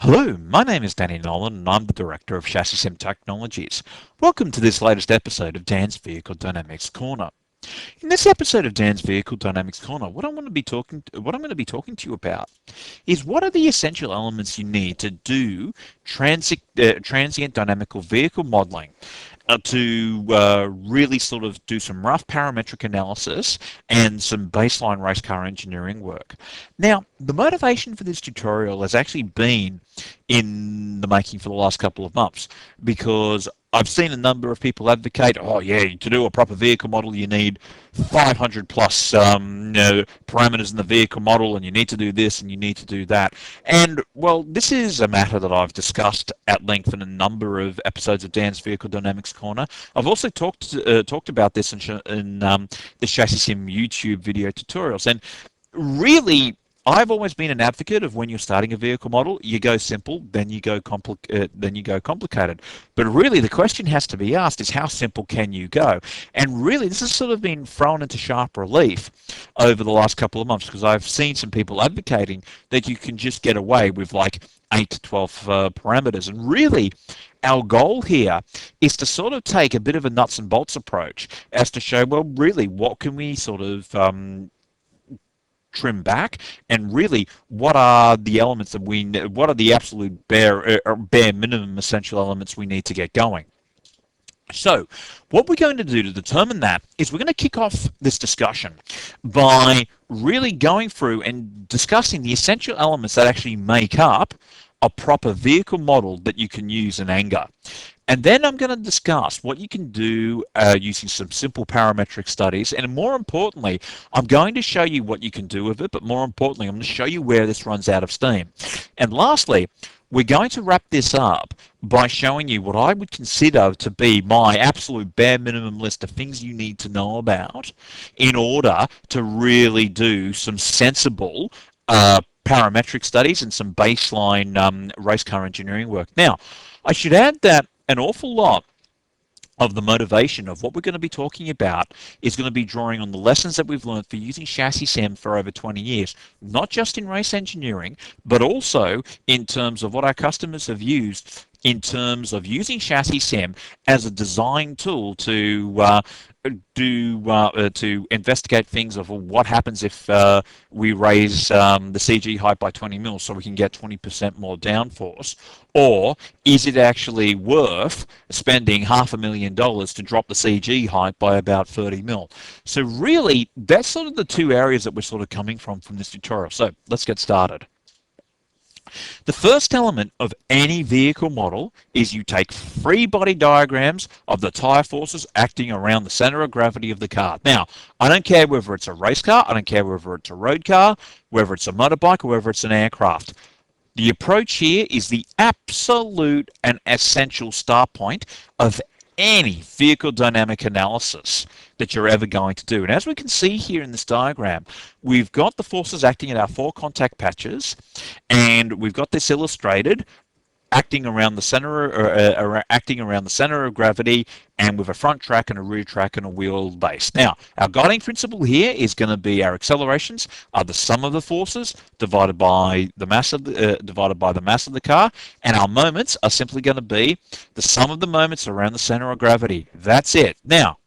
Hello, my name is Danny Nolan and I'm the Director of Chassis Sim Technologies. Welcome to this latest episode of Dan's Vehicle Dynamics Corner. In this episode of Dan's Vehicle Dynamics Corner, what I'm going to be talking to you about is what are the essential elements you need to do transient dynamical vehicle modeling to really sort of do some rough parametric analysis and some baseline race car engineering work. Now, the motivation for this tutorial has actually been in the making for the last couple of months because I've seen a number of people advocate, oh yeah, to do a proper vehicle model you need 500 plus parameters in the vehicle model, and you need to do this and you need to do that. And well, this is a matter that I've discussed at length in a number of episodes of Dan's Vehicle Dynamics Corner. I've also talked about this in the Chassis Sim YouTube video tutorials, and really I've always been an advocate of when you're starting a vehicle model, you go simple, then you go complicated. But really, the question has to be asked is how simple can you go? And really, this has sort of been thrown into sharp relief over the last couple of months because I've seen some people advocating that you can just get away with like 8 to 12 parameters. And really, our goal here is to sort of take a bit of a nuts and bolts approach as to show, well, really, what can we sort of trim back, and really what are the elements that what are the absolute bare minimum essential elements we need to get going. So what we're going to do to determine that is we're going to kick off this discussion by really going through and discussing the essential elements that actually make up a proper vehicle model that you can use in anger. And then I'm going to discuss what you can do using some simple parametric studies. And more importantly, I'm going to show you what you can do with it. But more importantly, I'm going to show you where this runs out of steam. And lastly, we're going to wrap this up by showing you what I would consider to be my absolute bare minimum list of things you need to know about in order to really do some sensible parametric studies and some baseline race car engineering work. Now, I should add that an awful lot of the motivation of what we're going to be talking about is going to be drawing on the lessons that we've learned for using Chassis Sim for over 20 years, not just in race engineering, but also in terms of what our customers have used in terms of using Chassis Sim as a design tool to to investigate things of what happens if we raise the CG height by 20 mils so we can get 20% more downforce, or is it actually worth spending $500,000 to drop the CG height by about 30 mil? So really, that's sort of the two areas that we're sort of coming from this tutorial. So let's get started. The first element of any vehicle model is you take free body diagrams of the tire forces acting around the center of gravity of the car. Now, I don't care whether it's a race car, I don't care whether it's a road car, whether it's a motorbike, or whether it's an aircraft. The approach here is the absolute and essential start point of any vehicle dynamic analysis that you're ever going to do. And as we can see here in this diagram, we've got the forces acting at our 4 contact patches, and we've got this illustrated acting around the center of gravity, and with a front track and a rear track and a wheel base. Now, our guiding principle here is going to be our accelerations are the sum of the forces divided by the mass of the car, and our moments are simply going to be the sum of the moments around the center of gravity. That's it. Now,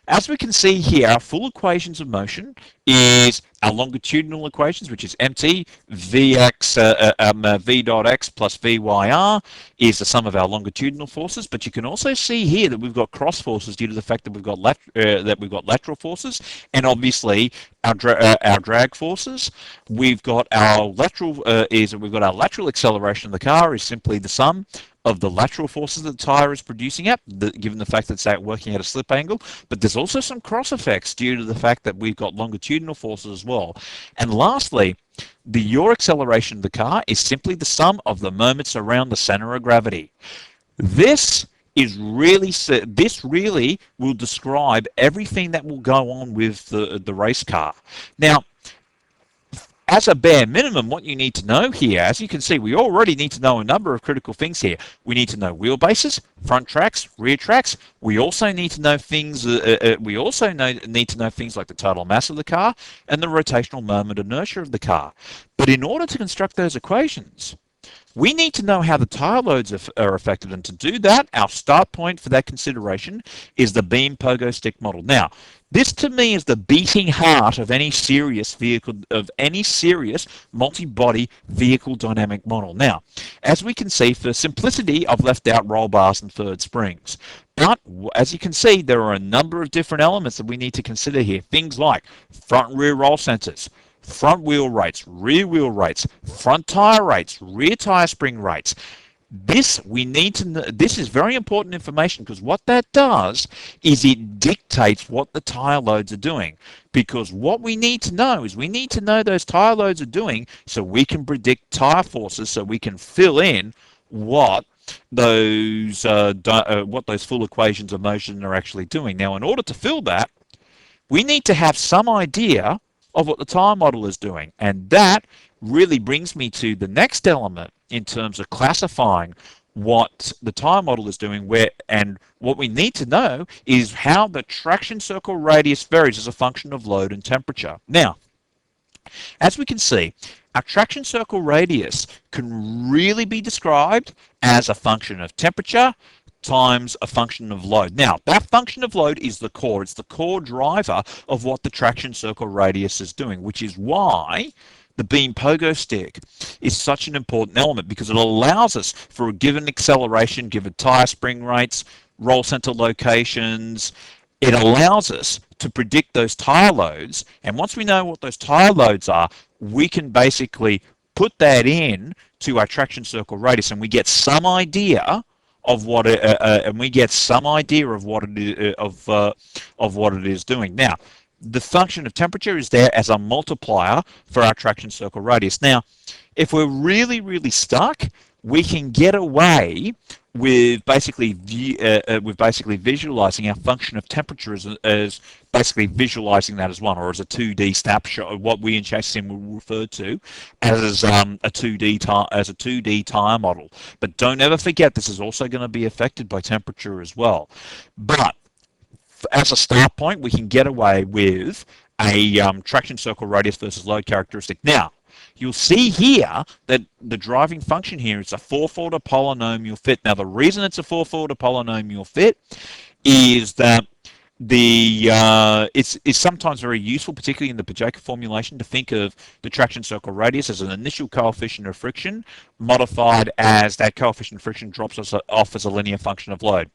as we can see here, our full equations of motion is our longitudinal equations, which is mt vx v dot x plus vyr is the sum of our longitudinal forces. But you can also see here that we've got cross forces due to the fact that we've got lateral forces, and obviously our drag forces. We've got our lateral acceleration of the car is simply the sum of the lateral forces that the tire is producing at, given the fact that it's working at a slip angle. But there's also some cross effects due to the fact that we've got longitudinal forces as well. And lastly, the yaw acceleration of the car is simply the sum of the moments around the center of gravity. This really will describe everything that will go on with the race car. Now, as a bare minimum, what you need to know here, as you can see, we already need to know a number of critical things here. We need to know wheelbases, front tracks, rear tracks. We also need to know things. Need to know things like the total mass of the car and the rotational moment inertia of the car. But in order to construct those equations, we need to know how the tire loads are affected, and to do that, our start point for that consideration is the beam pogo stick model. Now, this to me is the beating heart of any serious vehicle, of any serious multi-body vehicle dynamic model. Now, as we can see, for simplicity, I've left out roll bars and third springs. But as you can see, there are a number of different elements that we need to consider here. Things like front and rear roll centers, front wheel rates, rear wheel rates, front tire rates, rear tire spring rates. This we need to know. This is very important information, because what that does is it dictates what the tire loads are doing. Because what we need to know is we need to know those tire loads are doing, so we can predict tire forces, so we can fill in what those full equations of motion are actually doing. Now, in order to fill that, we need to have some idea of what the tire model is doing, and that really brings me to the next element in terms of classifying what the tire model is doing, and what we need to know is how the traction circle radius varies as a function of load and temperature. Now, as we can see, our traction circle radius can really be described as a function of temperature times a function of load. Now, that function of load is the core. It's the core driver of what the traction circle radius is doing, which is why the beam pogo stick is such an important element, because it allows us, for a given acceleration, given tire spring rates, roll center locations, it allows us to predict those tire loads. And once we know what those tire loads are, we can basically put that in to our traction circle radius, and we get some idea of what it, of what it is doing. Now, the function of temperature is there as a multiplier for our traction circle radius. Now, if we're really, really stuck, we can get away with basically visualizing our function of temperature as basically visualizing that as one, or as a 2D snapshot of what we in Chassis Sim will refer to as a 2D tire model. But don't ever forget, this is also going to be affected by temperature as well. But as a start point, we can get away with a traction circle radius versus load characteristic. Now, you'll see here that the driving function here is a fourfold polynomial fit. Now, the reason it's a fourfold polynomial fit is that it's sometimes very useful, particularly in the Bajeka formulation, to think of the traction circle radius as an initial coefficient of friction modified as that coefficient of friction drops us off as a linear function of load.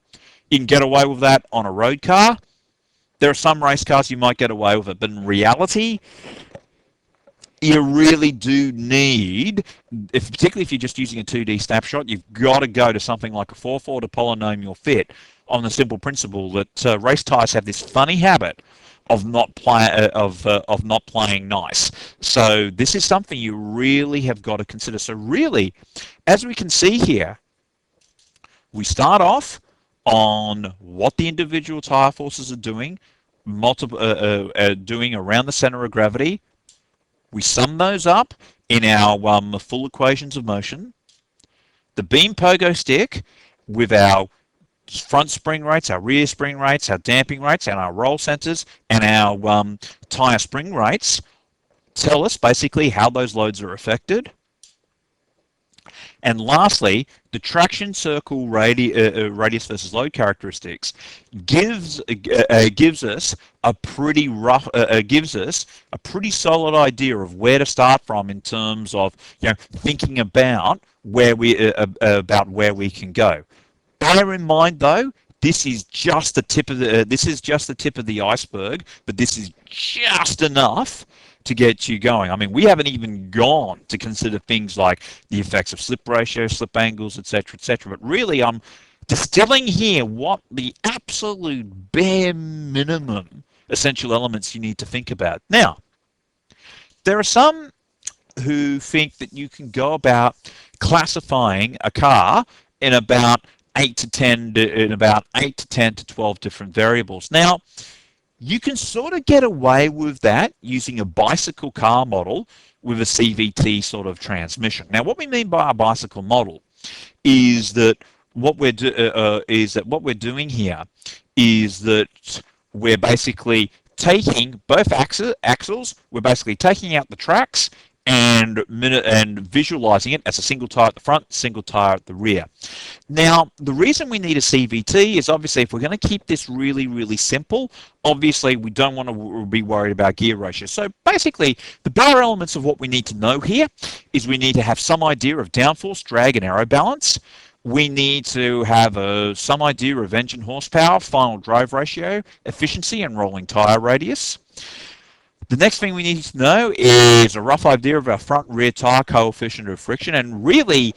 You can get away with that on a road car. There are some race cars you might get away with it, but in reality, you really do need, particularly if you're just using a 2D snapshot, you've got to go to something like a fourfold polynomial fit, on the simple principle that race tires have this funny habit of not playing nice. So this is something you really have got to consider. So really, as we can see here, we start off on what the individual tire forces are doing, doing around the center of gravity. We sum those up in our full equations of motion. The beam pogo stick with our front spring rates, our rear spring rates, our damping rates, and our roll centers, and our tire spring rates tell us basically how those loads are affected. And lastly, the traction circle radius versus load characteristics gives us a pretty solid idea of where to start from in terms of thinking about where we can go. Bear in mind, though, this is just the tip of the iceberg, but this is just enough to get you going. I mean, we haven't even gone to consider things like the effects of slip ratio, slip angles, etc., etc. But really, I'm distilling here what the absolute bare minimum essential elements you need to think about. Now, there are some who think that you can go about classifying a car in about 8 to 10 to 12 different variables. Now, you can sort of get away with that using a bicycle car model with a CVT sort of transmission. Now, what we mean by a bicycle model is that what we're doing here is that we're basically taking both axles, we're basically taking out the tracks and visualizing it as a single tire at the front, single tire at the rear. Now, the reason we need a CVT is obviously if we're going to keep this really, really simple, obviously we don't want to be worried about gear ratio. So basically, the bare elements of what we need to know here is we need to have some idea of downforce, drag, and aero balance. We need to have some idea of engine horsepower, final drive ratio, efficiency, and rolling tire radius. The next thing we need to know is a rough idea of our front and rear tire coefficient of friction. And really,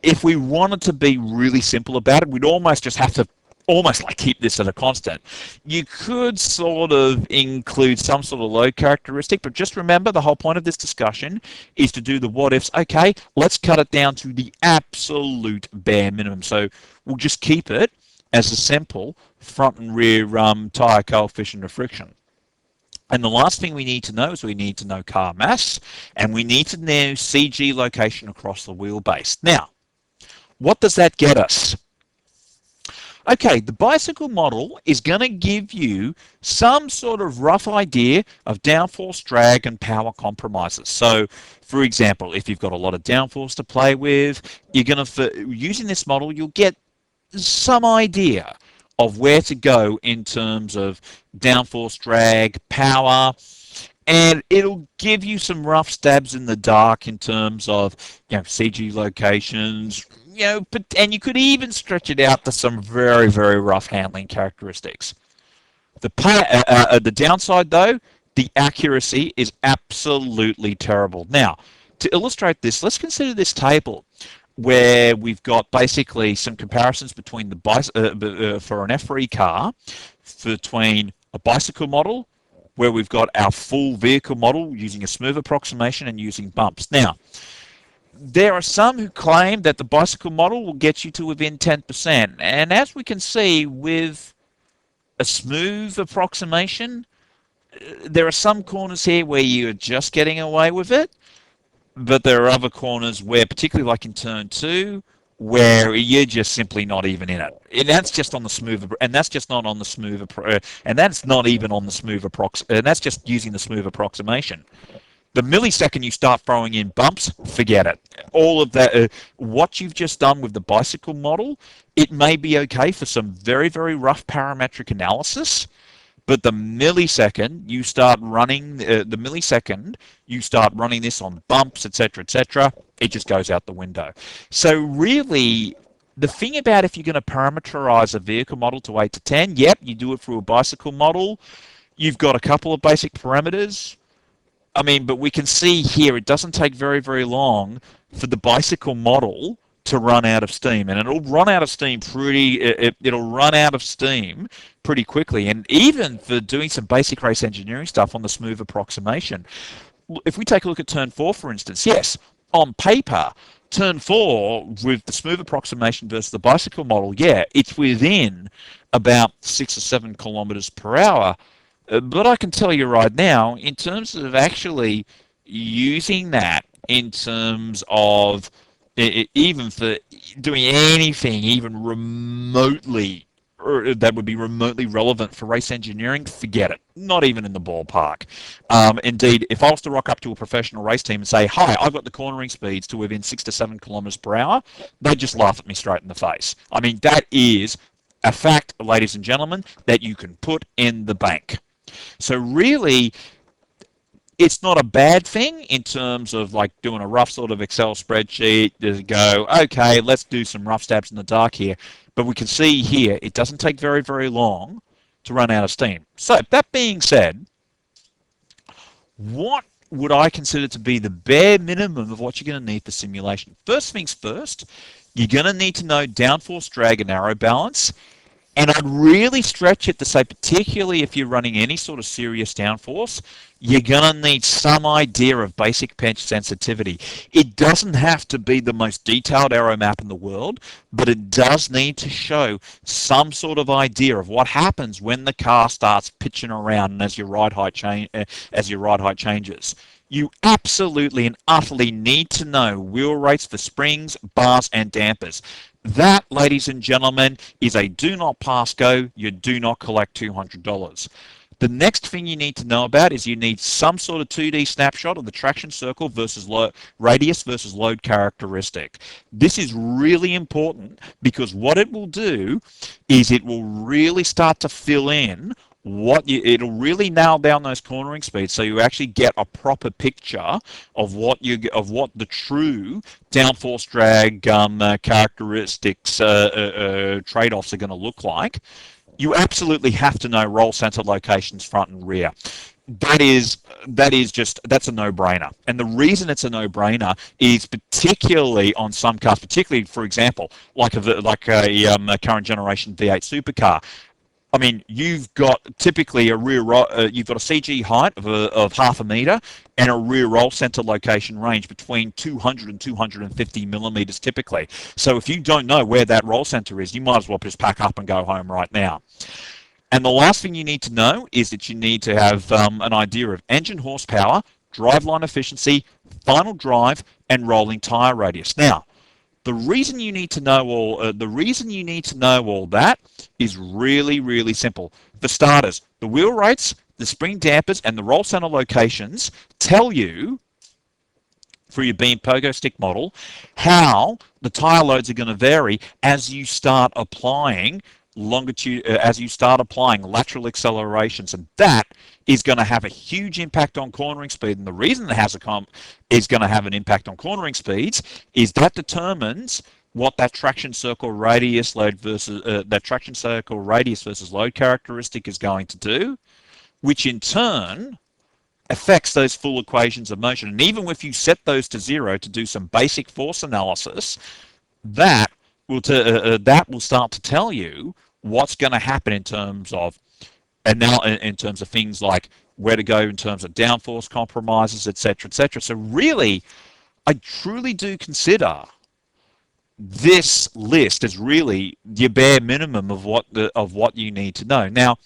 if we wanted to be really simple about it, we'd almost just have to like keep this at a constant. You could sort of include some sort of load characteristic, but just remember the whole point of this discussion is to do the what ifs. Okay, let's cut it down to the absolute bare minimum. So we'll just keep it as a simple front and rear tire coefficient of friction. And the last thing we need to know is we need to know car mass, and we need to know CG location across the wheelbase. Now, what does that get us? Okay, the bicycle model is going to give you some sort of rough idea of downforce, drag, and power compromises. So, for example, if you've got a lot of downforce to play with, you're going to, using this model, you'll get some idea of where to go in terms of downforce, drag, power, and it'll give you some rough stabs in the dark in terms of, CG locations, and you could even stretch it out to some very, very rough handling characteristics. The downside, though, the accuracy is absolutely terrible. Now, to illustrate this, let's consider this table where we've got basically some comparisons between for an F3 car between a bicycle model where we've got our full vehicle model using a smooth approximation and using bumps. Now, there are some who claim that the bicycle model will get you to within 10%. And as we can see with a smooth approximation, there are some corners here where you're just getting away with it. But there are other corners where, particularly like in turn 2, where you're just simply not even in it. And that's just on the smooth, and that's just not on the smooth, and that's not even on the smooth and that's just using the smooth approximation. The millisecond you start throwing in bumps, forget it. All of that, what you've just done with the bicycle model, it may be okay for some very, very rough parametric analysis, but the millisecond you start running this on bumps, etc., it just goes out the window. So really, the thing about if you're going to parameterize a vehicle model to 8 to 10, yep, you do it through a bicycle model. You've got a couple of basic parameters. I mean, but we can see here it doesn't take very, very long for the bicycle model to run out of steam, and it'll run out of steam pretty quickly. And even for doing some basic race engineering stuff on the smooth approximation, if we take a look at turn 4, for instance, yes, on paper, turn 4 with the smooth approximation versus the bicycle model, yeah, it's within about 6 or 7 kilometers per hour. But I can tell you right now, in terms of actually using that in terms of even for doing anything even remotely that would be remotely relevant for race engineering, forget it. Not even in the ballpark. Indeed, if I was to rock up to a professional race team and say, hi, I've got the cornering speeds to within 6 to 7 kilometers per hour, they'd just laugh at me straight in the face. I mean, that is a fact, ladies and gentlemen, that you can put in the bank. So really, it's not a bad thing in terms of like doing a rough sort of Excel spreadsheet to go, okay, let's do some rough stabs in the dark here. But we can see here, it doesn't take very, very long to run out of steam. So that being said, what would I consider to be the bare minimum of what you're going to need for simulation? First things first, you're going to need to know downforce, drag, and aero balance. And I'd really stretch it to say, particularly if you're running any sort of serious downforce, you're going to need some idea of basic pinch sensitivity. It doesn't have to be the most detailed aero map in the world, but it does need to show some sort of idea of what happens when the car starts pitching around and as your ride height changes. You absolutely and utterly need to know wheel rates for springs, bars, and dampers. That, ladies and gentlemen, is a do not pass go. You do not collect $200. The next thing you need to know about is you need some sort of 2D snapshot of the traction circle versus radius versus load characteristic. This is really important because what it will do is it will really start to fill in it'll really nail down those cornering speeds so you actually get a proper picture of what the true downforce drag characteristics trade-offs are going to look like. You absolutely have to know roll center locations front and rear. That's a no-brainer. And the reason it's a no-brainer is particularly on some cars, particularly for example, like a current generation V8 supercar. I mean, you've got typically you've got a CG height of half a meter and a rear roll center location range between 200 and 250 millimeters typically. So if you don't know where that roll center is, you might as well just pack up and go home right now. And the last thing you need to know is that you need to have an idea of engine horsepower, driveline efficiency, final drive, and rolling tire radius. Now, the reason you need to know all that is really, really simple. For starters, the wheel rates, the spring dampers, and the roll center locations tell you, for your beam pogo stick model, how the tire loads are going to vary as you start applying lateral accelerations, and that is going to have a huge impact on cornering speed. And the reason it is going to have an impact on cornering speeds is that determines what that traction circle radius versus load characteristic is going to do, which in turn affects those full equations of motion. And even if you set those to 0 to do some basic force analysis, that will start to tell you what's going to happen in terms of things like where to go in terms of downforce compromises, etc., etc. So really, I truly do consider this list as really your bare minimum of what you need to know. Now,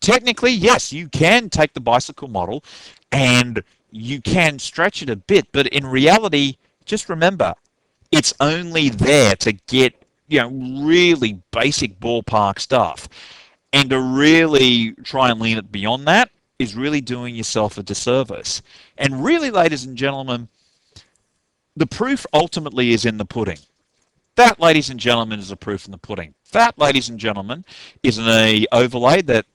technically, yes, you can take the bicycle model and you can stretch it a bit, but in reality, just remember, it's only there to get really basic ballpark stuff. And to really try and lean it beyond that is really doing yourself a disservice. And really, ladies and gentlemen, the proof ultimately is in the pudding. That, ladies and gentlemen, is the proof in the pudding. That, ladies and gentlemen, is an overlay that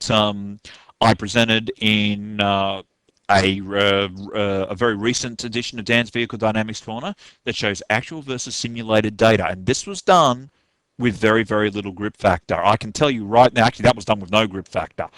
I presented in a very recent edition of Dan's Vehicle Dynamics Corner that shows actual versus simulated data. And this was done with very, very little grip factor. I can tell you right now, actually that was done with no grip factor.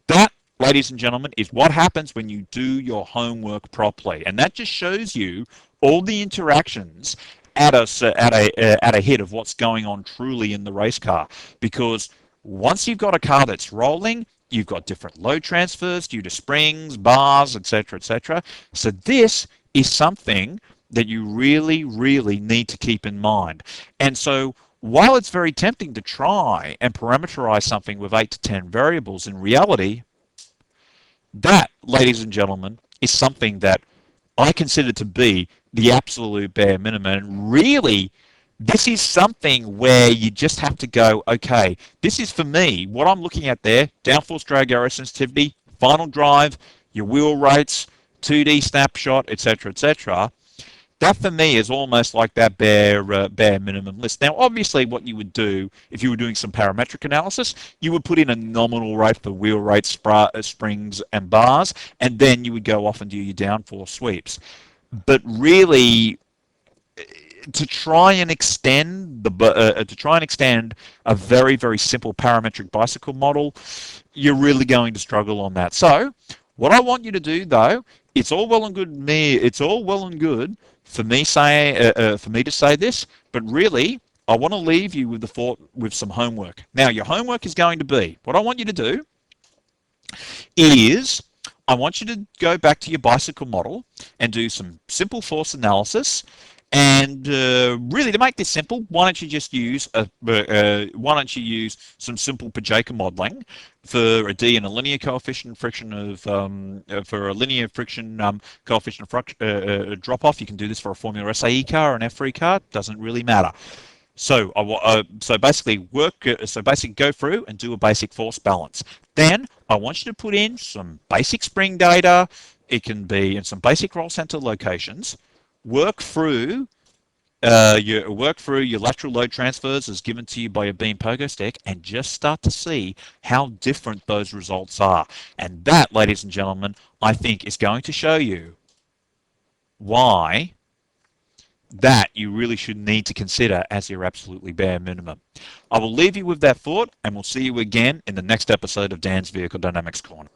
That, ladies and gentlemen, is what happens when you do your homework properly. And that just shows you all the interactions at a hit of what's going on truly in the race car. Because once you've got a car that's rolling, you've got different load transfers due to springs, bars, etc., etc. So this is something that you really, really need to keep in mind. And so while it's very tempting to try and parameterize something with 8 to 10 variables, in reality, that, ladies and gentlemen, is something that I consider to be the absolute bare minimum. And really, this is something where you just have to go, okay, this is for me, what I'm looking at there, downforce drag error sensitivity, final drive, your wheel rates, 2D snapshot, etc., etc. That for me is almost like that bare minimum list. Now, obviously, what you would do if you were doing some parametric analysis, you would put in a nominal rate for wheel rates, springs, and bars, and then you would go off and do your downforce sweeps. But really, to try and extend a very, very simple parametric bicycle model, you're really going to struggle on that. So, what I want you to do, though, it's all well and good for me to say this, but really, I want to leave you with some homework. Now, your homework is going to be, what I want you to do is, I want you to go back to your bicycle model and do some simple force analysis. And really, to make this simple, why don't you just use some simple Pajeka modeling for a D and a linear coefficient friction for a linear friction coefficient drop off. You can do this for a Formula SAE car or an F3 car. Doesn't really matter. So basically go through and do a basic force balance. Then I want you to put in some basic spring data. It can be in some basic roll center locations. Work through your lateral load transfers as given to you by your beam pogo stick, and just start to see how different those results are. And that, ladies and gentlemen, I think is going to show you why that you really should need to consider as your absolutely bare minimum. I will leave you with that thought, and we'll see you again in the next episode of Dan's Vehicle Dynamics Corner.